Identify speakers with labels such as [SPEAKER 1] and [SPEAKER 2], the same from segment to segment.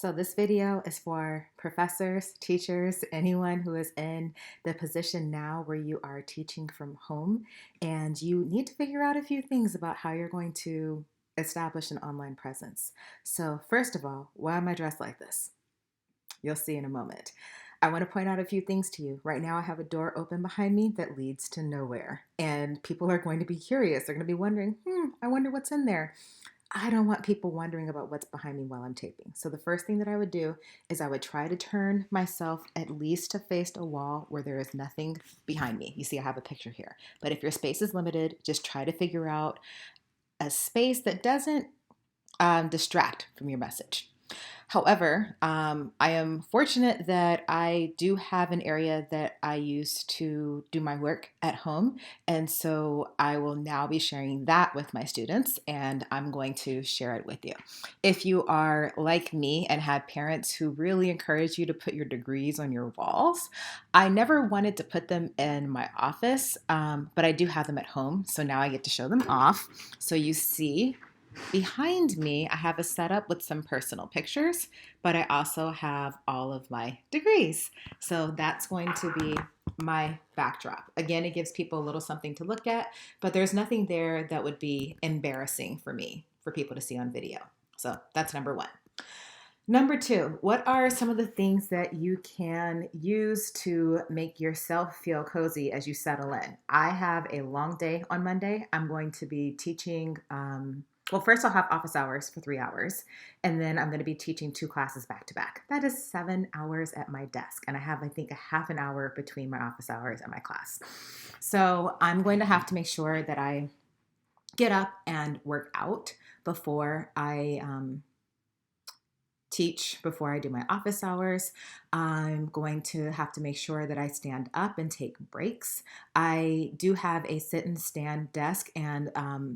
[SPEAKER 1] So this video is for professors, teachers, anyone who is in the position now where you are teaching from home and you need to figure out a few things about how you're going to establish an online presence. So first of all, why am I dressed like this? You'll see in a moment. I want to point out a few things to you. Right now I have a door open behind me that leads to nowhere and people are going to be curious. They're going to be wondering, I wonder what's in there. I don't want people wondering about what's behind me while I'm taping. So the first thing that I would do is I would try to turn myself at least to face a wall where there is nothing behind me. You see, I have a picture here. But if your space is limited, just try to figure out a space that doesn't distract from your message. However, I am fortunate that I do have an area that I use to do my work at home. And so I will now be sharing that with my students and I'm going to share it with you. If you are like me and have parents who really encourage you to put your degrees on your walls, I never wanted to put them in my office, but I do have them at home. So now I get to show them off. So you see, behind me, I have a setup with some personal pictures, but I also have all of my degrees. So that's going to be my backdrop. Again, it gives people a little something to look at, but there's nothing there that would be embarrassing for me, for people to see on video. So that's number one. Number two, what are some of the things that you can use to make yourself feel cozy as you settle in? I have a long day on Monday. I'm going to be teaching. Well, first I'll have office hours for 3 hours, and then I'm going to be teaching 2 classes back to back. That is 7 hours at my desk, and I have, I think, a half an hour between my office hours and my class. So I'm going to have to make sure that I get up and work out before I teach, before I do my office hours. I'm going to have to make sure that I stand up and take breaks. I do have a sit and stand desk, and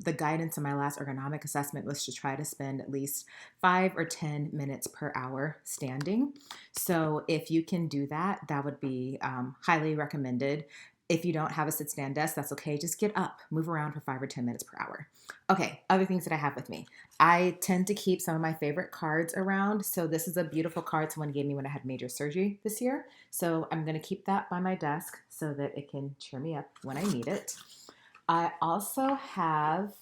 [SPEAKER 1] the guidance in my last ergonomic assessment was to try to spend at least 5 or 10 minutes per hour standing. So if you can do that, that would be highly recommended. If you don't have a sit stand desk, that's okay. Just get up, move around for 5 or 10 minutes per hour. Okay, other things that I have with me. I tend to keep some of my favorite cards around. So this is a beautiful card someone gave me when I had major surgery this year. So I'm going to keep that by my desk so that it can cheer me up when I need it. I also have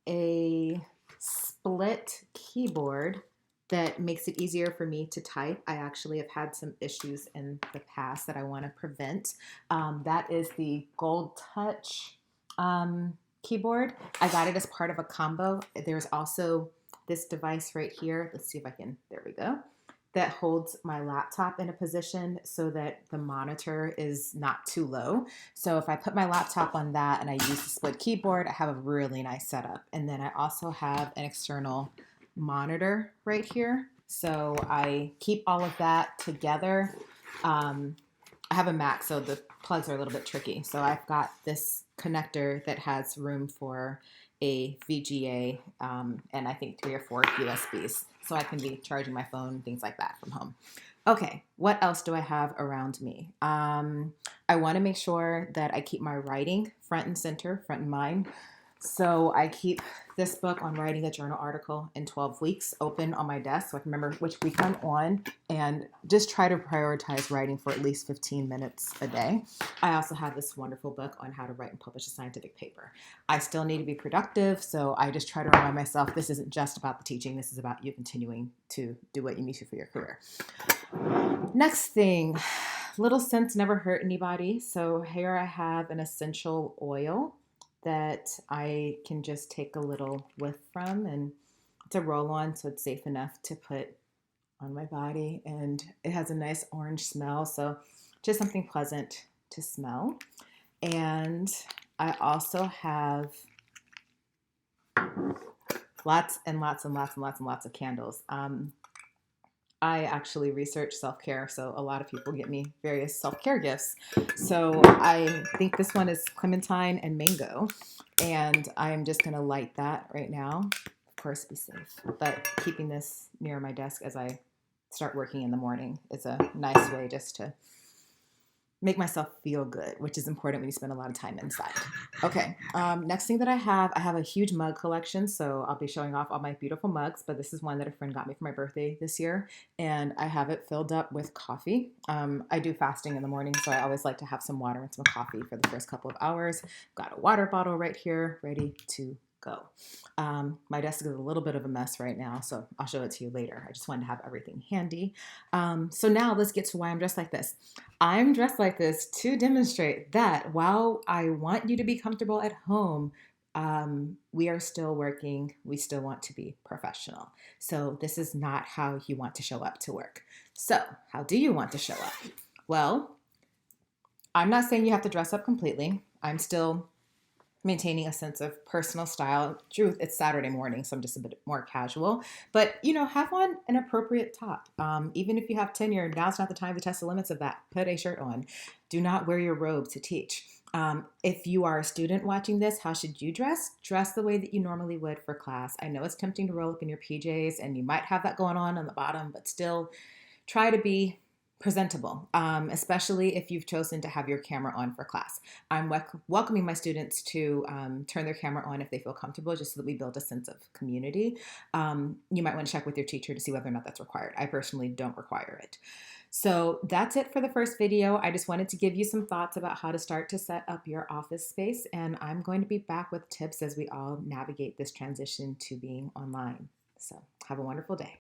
[SPEAKER 1] a split keyboard that makes it easier for me to type. I actually have had some issues in the past that I want to prevent. That is the Gold Touch keyboard. I got it as part of a combo. There's also this device right here. Let's see if I can, there we go, that holds my laptop in a position so that the monitor is not too low. So if I put my laptop on that and I use the split keyboard, I have a really nice setup. And then I also have an external monitor right here. So I keep all of that together. I have a Mac, so the plugs are a little bit tricky. So I've got this connector that has room for a VGA and I think 3 or 4 USBs. So I can be charging my phone and things like that from home. Okay, what else do I have around me? I want to make sure that I keep my writing front and center, front in mind. So I keep this book on writing a journal article in 12 weeks open on my desk so I can remember which week I'm on and just try to prioritize writing for at least 15 minutes a day. I also have this wonderful book on how to write and publish a scientific paper. I still need to be productive, so I just try to remind myself this isn't just about the teaching, this is about you continuing to do what you need to for your career. Next thing, little scents never hurt anybody. So here I have an essential oil that I can just take a little whiff from, and it's a roll-on, so it's safe enough to put on my body, and it has a nice orange smell, so just something pleasant to smell. And I also have lots and lots and lots and lots and lots of candles. I actually research self-care, so a lot of people get me various self-care gifts. So I think this one is clementine and mango, and I am just gonna light that right now. Of course, be safe, but keeping this near my desk as I start working in the morning is a nice way just to make myself feel good, which is important when you spend a lot of time inside. Okay, next thing that I have a huge mug collection, so I'll be showing off all my beautiful mugs, but this is one that a friend got me for my birthday this year, and I have it filled up with coffee. I do fasting in the morning, so I always like to have some water and some coffee for the first couple of hours. Got a water bottle right here, ready to go. My desk is a little bit of a mess right now, so I'll show it to you later. I just wanted to have everything handy. So now let's get to why I'm dressed like this. I'm dressed like this to demonstrate that while I want you to be comfortable at home, we are still working. We still want to be professional. So this is not how you want to show up to work. So how do you want to show up? Well, I'm not saying you have to dress up completely. I'm still maintaining a sense of personal style. Truth, it's Saturday morning, so I'm just a bit more casual. But have on an appropriate top. Even if you have tenure, now's not the time to test the limits of that. Put a shirt on. Do not wear your robe to teach. If you are a student watching this, how should you dress? Dress the way that you normally would for class. I know it's tempting to roll up in your PJs, and you might have that going on the bottom, but still try to be presentable, especially if you've chosen to have your camera on for class. I'm welcoming my students to turn their camera on if they feel comfortable, just so that we build a sense of community. You might want to check with your teacher to see whether or not that's required. I personally don't require it. So that's it for the first video. I just wanted to give you some thoughts about how to start to set up your office space, and I'm going to be back with tips as we all navigate this transition to being online. So have a wonderful day.